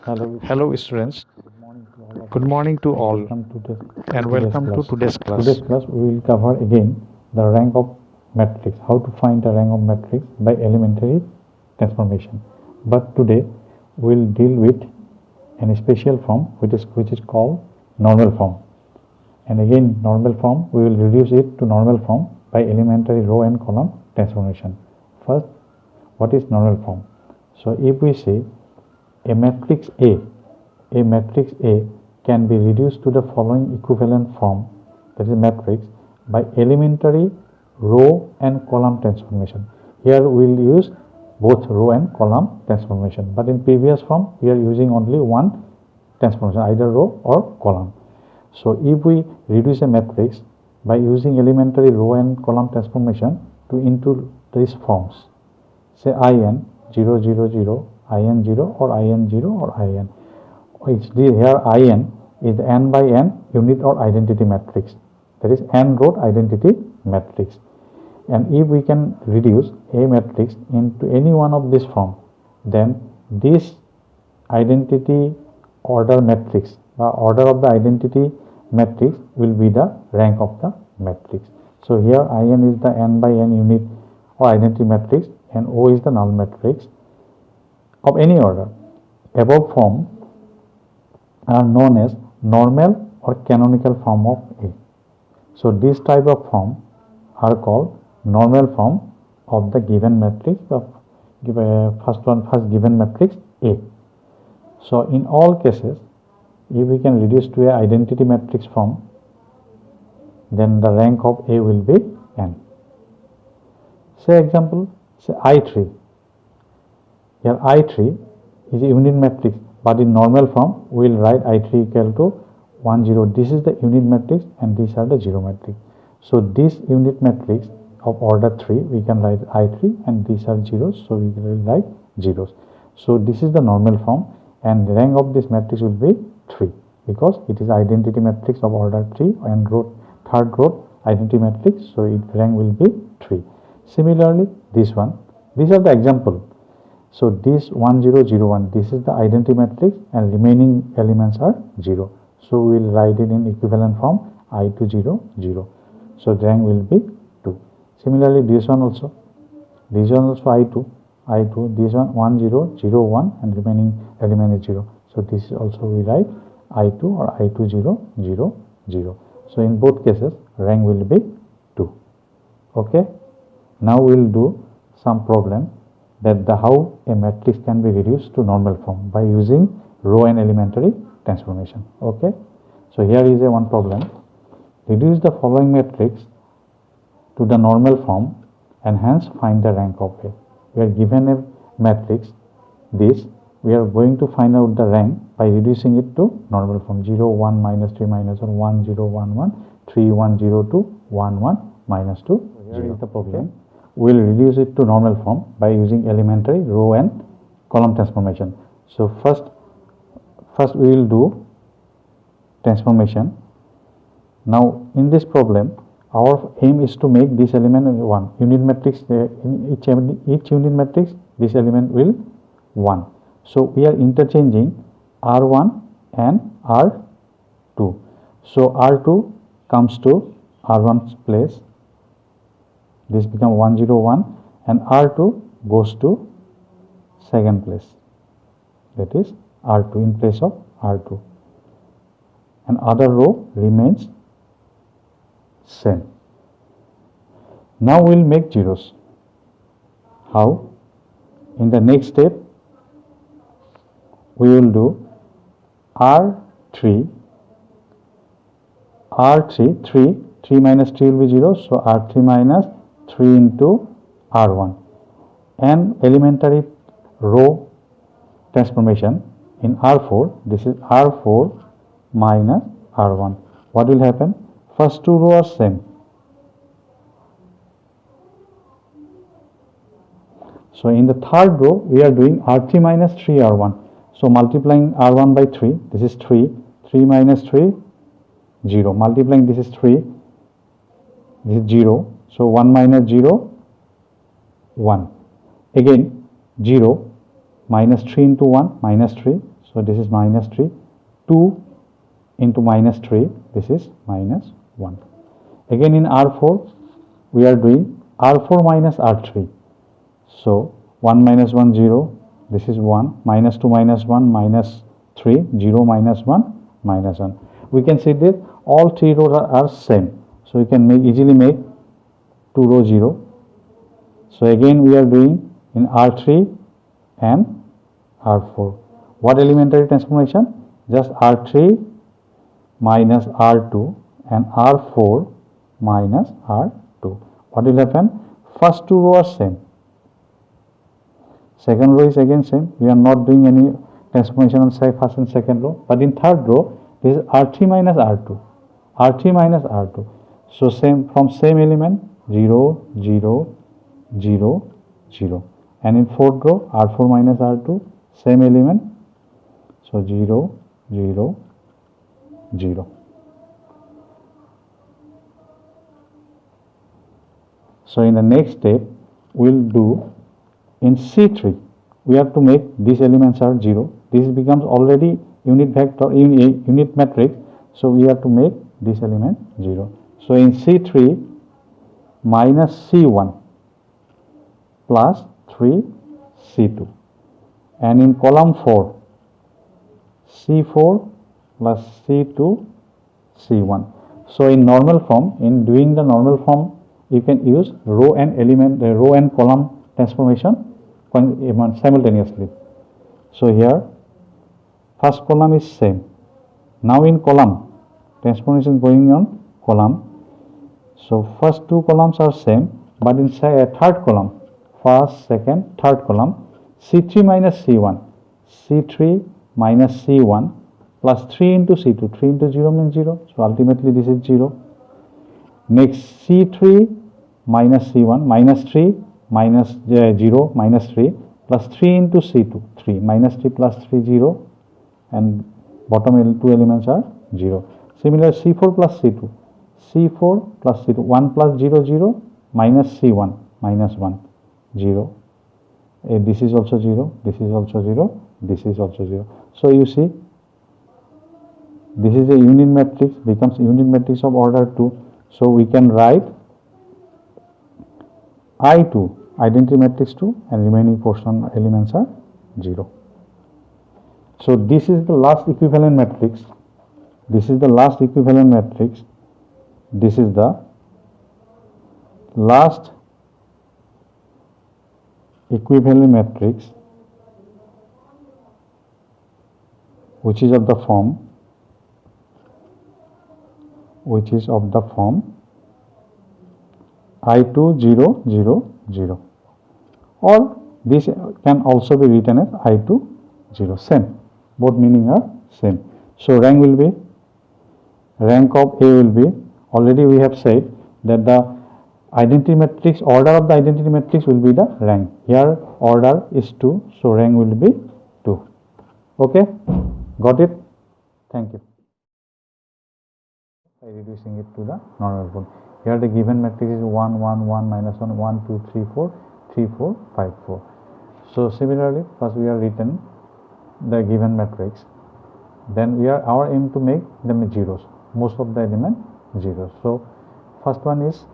Hello students, good Good morning morning to to all all and and welcome to welcome to today's today's class. class. We will cover again the rank of matrix, how to find the rank of matrix by elementary transformation. But today we will deal with a special form which is called normal form. And again normal form we will reduce it to normal form by elementary row and column transformation. First, what is normal form? So if we say a matrix A can be reduced to the following equivalent form, that is matrix, by elementary row and column transformation. Here we will use both row and column transformation, but in previous form we are using only one transformation, either row or column. So if we reduce a matrix by using elementary row and column transformation to into these forms, say in 0 0 0, in 0 or in 0 or in, here in is the n by n unit or identity matrix, that is n row identity matrix. And if we can reduce a matrix into any one of this form, then this identity order matrix, the order of the identity matrix will be the rank of the matrix. So here in is the n by n unit or identity matrix and O is the null matrix of any order. Above form are known as normal or canonical form of A. So this type of form are called normal form of the given matrix of first given matrix A. So in all cases, if we can reduce to a identity matrix form, then the rank of A will be n. Say example, say I3. Here I3 is a unit matrix, but in normal form we will write I3 equal to 1 0. This is the unit matrix and these are the 0 matrix. So this unit matrix of order 3 we can write I3 and these are zeros, so we will write zeros. So this is the normal form and the rank of this matrix will be 3 because it is identity matrix of order 3 and third row identity matrix, so its rank will be 3. Similarly this one, these are the example. So this 1 0 0 1, this is the identity matrix and remaining elements are 0. So we will write it in equivalent form I2 0 0. So the rank will be 2. Similarly this one also I2, this one 1 0 0 1 and remaining element is 0. So this is also we write I2 or I2 0 0 0. So in both cases rank will be 2. Okay. Now we will do some problem that how a matrix can be reduced to normal form by using row and elementary transformation. Okay. So here is a one problem. Reduce the following matrix to the normal form and hence find the rank of A. We are given a matrix, this we are going to find out the rank by reducing it to normal form 0 1 minus 3 minus 1 1 0 1 1 3 1 0 2 1 1 minus 2 0. Here is the problem. We will reduce it to normal form by using elementary row and column transformation. So first we will do transformation. Now in this problem our aim is to make this element 1 unit matrix, in each unit matrix this element will 1. So we are interchanging R1 and R2. So R2 comes to R1's place, this becomes 1 0 1 and R2 goes to second place, that is R2 in place of R2, and other row remains same. Now we will make zeros. How? In the next step we will do R3 3 minus 3 will be 0, so R3 minus 3 into R1 and elementary row transformation in R4, this is R4 minus R1. What will happen? First two rows are same. So in the third row we are doing R3 minus 3 R1. So multiplying R1 by 3, this is 3, 3 minus 3, 0. Multiplying this is 3, this is 0. So 1 minus 0, 1. Again 0 minus 3 into 1 minus 3. So this is minus 3. 2 into minus 3, this is minus 1. Again in R4, we are doing R4 minus R3. So 1 minus 1, 0, this is 1, minus 2 minus 1, minus 3, 0 minus 1, minus 1. We can see that all 3 rows are same. So we can easily make 2 row 0. So again we are doing in R3 and R4. What elementary transformation? Just R3 minus R2 and R4 minus R2. What will happen? First 2 rows are same. Second row is again same. We are not doing any transformation on first and second row. But in third row, this is R3 minus R2. R3 minus R2. So same from same element 0, 0, 0, 0. And in fourth row, R4 minus R2, same element. So 0, 0, 0. So in the next step, we'll do in C3, we have to make these elements are 0. This becomes already unit vector, unit matrix. So we have to make this element 0. So in C3, minus C1 plus 3 C2. And in column 4, C4 plus C2 C1. So in normal form, in doing the normal form, you can use row and element, row and column transformation simultaneously. So here first column is same. Now in column, transformation going on column. So first 2 columns are same, but in third column, first, second, third column, C3 minus C1, C3 minus C1 plus 3 into C2, 3 into 0 means 0. So ultimately this is 0. Next C3 minus C1, minus 3 minus 0 minus 3 plus 3 into C2, 3 minus 3 plus 3, 0, and bottom 2 elements are 0. Similar C4 plus C2, C4 plus C2, 1 plus 0, 0, minus C1 minus 1, 0. This is also 0, this is also 0, this is also 0. So you see, this is a unit matrix, becomes unit matrix of order 2. So we can write I2, identity matrix 2, and remaining portion elements are 0. So this is the last equivalent matrix. This is the last equivalent matrix. This is the last equivalent matrix, which is of the form I2 0 0 0, or this can also be written as I2 0, same, both meaning are same. So rank will be, rank of A will be, already we have said that the identity matrix, order of the identity matrix will be the rank. Here order is 2, so rank will be 2. Okay, got it? Thank you. By reducing it to the normal form. Here the given matrix is 1 1 1 minus 1 1 2 3 4 3 4 5 4. So similarly, first we are written the given matrix, then we are our aim to make them zeros, most of the element zeros. So first one is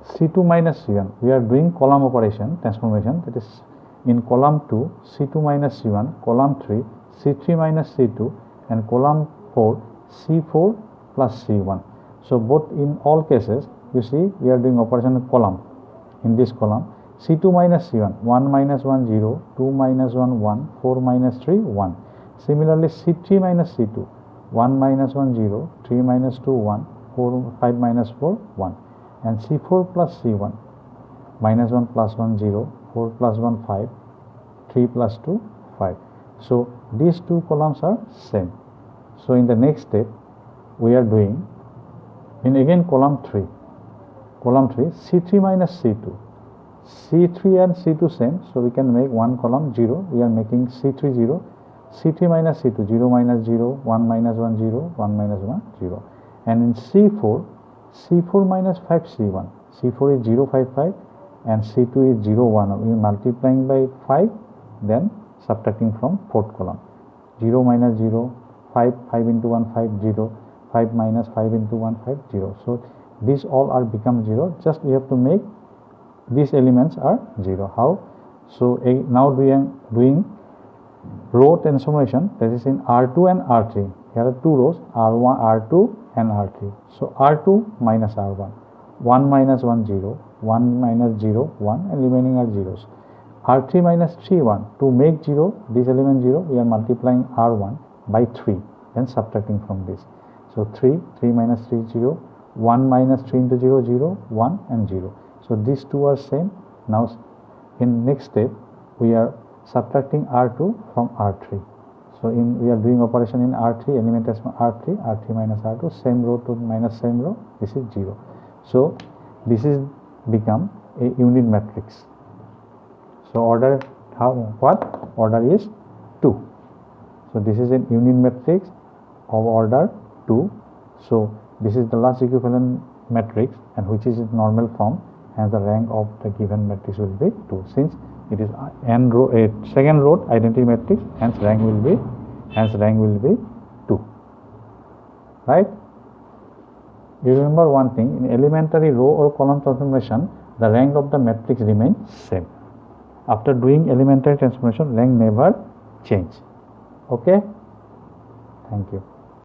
C2 minus C1. We are doing column operation transformation, that is in column 2 C2 minus C1, column 3 C3 minus C2, and column 4 C4 plus C1. So both in all cases, you see we are doing operation of column. In this column, C2 minus C1, 1 minus 1 0, 2 minus 1 1, 4 minus 3 1. Similarly C3 minus C2, 1 minus 1 0, 3 minus 2 1, 4 5 minus 4 1. And C4 plus C1, minus 1 plus 1 0, 4 plus 1 5, 3 plus 2 5. So these two columns are same. So in the next step, we are doing in again column 3, C3 minus C2, C3 and C2 same, so we can make one column 0, we are making C3 0, C3 minus C2, 0 minus 0, 1 minus 1 0, 1 minus 1 0. And in C4 minus 5 C1, C4 is 0 5 5 and C2 is 0 1, we are multiplying by 5, then subtracting from fourth column. 0 minus 0, 5, 5 into 1, 5, 0, 5 minus 5 into 1, 5, 0. So these all are become 0. Just we have to make these elements are 0. How? So now we are doing row transformation, that is in R2 and R3. Here are two rows, R1, R2 and R3. So R2 minus R1, 1 minus 1, 0, 1 minus 0, 1, and remaining are zeros. R3 minus 3, 1. To make 0, this element 0, we are multiplying R1 by 3, then subtracting from this. So 3, 3 minus 3, 0, 1 minus 3 into 0, 0, 1 and 0. So these two are same. Now in next step, we are subtracting R2 from R3. So we are doing operation in R3, element as R3, R3 minus R2, same row to minus same row, this is 0. So this is become a unit matrix. So order, what? Order is 2. So this is an unit matrix of order 2. So this is the last equivalent matrix, and which is in normal form, and the rank of the given matrix will be 2. Since it is n row, a second row identity matrix, hence rank will be 2. Right? You remember one thing, in elementary row or column transformation, the rank of the matrix remains same. After doing elementary transformation, rank never change. Okay? Thank you.